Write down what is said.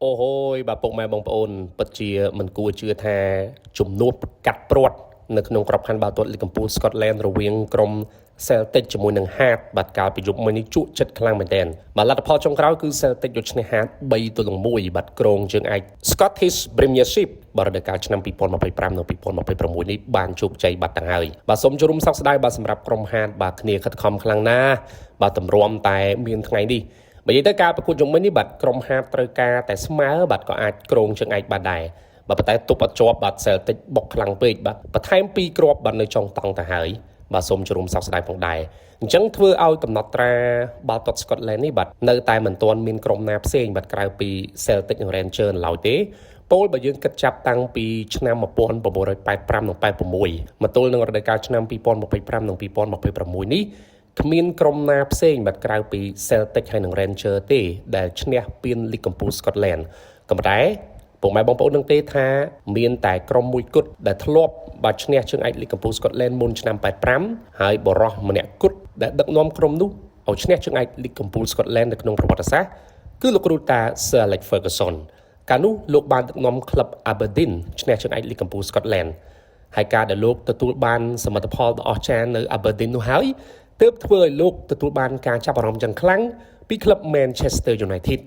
អូហូយបាទពុកម៉ែបងប្អូនពិតជាមិនគួរជឿថាជំនួបកាត់ព្រាត់នៅក្នុងក្របខ័ណ្ឌបាល់ទាត់លីកកម្ពុជាស្កុតឡែនរវាងក្រុម Celtic ជាមួយនឹង Hearts បាទកាលពីយប់មិញនេះជក់ចិត្តខ្លាំងមែនទែនបាទលទ្ធផលចុងក្រោយគឺ Celtic យកឈ្នះ Hearts 3-1បាទក្រុងជើងឯក Scottish Premiership បាទរដូវកាលឆ្នាំ2025និង2026នេះបានជោគជ័យបាត់ទាំងហើយបាទសូមជូនសោកស្ដាយបាទសម្រាប់ក្រុម Hearts បាទគ្នាខិតខំខ្លាំងណាស់បាទតម្រាំតែមានថ្ងៃនេះបើនិយាយទៅការប្រកួតយប់មិញនេះបាទក្រុមហាបត្រូវការតែស្មើបាទក៏អាចក្រងជើងឯកបានដែរបាទប៉ុន្តែទប់អត់ជាប់បាទ Celtic បុកខ្លាំងពេកបាទបន្ថែម2គ្រាប់បាទនៅចុងតង់ទៅហើយបាទសូមជូនសោកស្ដាយផងដែរអញ្ចឹងធ្វើឲ្យកំណត់ត្រាបាល់ទាត់ Scotland នេះបាទនៅតែមិនទាន់មានក្រុមណាផ្សេងបាទក្រៅពី Celtic និង Rangers ឡើយទេពលបើយើងគិតចាប់តាំងពីឆ្នាំ1985និង86មកទល់នឹងរដូវកាលឆ្នាំ2025និង2026នេះគ្មានក្រុមណាផ្សេងបាទក្រៅពី Celtic ហើយនិង Rangers ទេដែលឈ្នះពានលីកកម្ពុជា Scotland ក៏ប៉ុន្តែពុកម៉ែបងប្អូននឹងទេថាមានតែក្រុមមួយគត់ដែលធ្លាប់បាទឈ្នះជើងឯកលីកកម្ពុជា Scotland មុនឆ្នាំ85ហើយបរោះម្នាក់គត់ដែលដឹកនាំក្រុមនោះឲ្យឈ្នះជើងឯកលីកកម្ពុជា Scotland នៅក្នុងប្រវត្តិសាស្ត្រគឺលោកគ្រូតា Sir Alex Ferguson កាលនោះលោកបានដឹកនាំក្លឹប Aberdeen ឈ្នះជើងឯកលីកកម្ពុជា Scotland ហើយការដែលលោកទទួលបានសមិទ្ធផលដ៏អស្ចារ្យនៅ Aberdeen នោះហើយទើបធ្វើឲ្យលោកទទួលបានការចាប់អារម្មណ៍យ៉ាងខ្លាំងពីក្លឹប Manchester United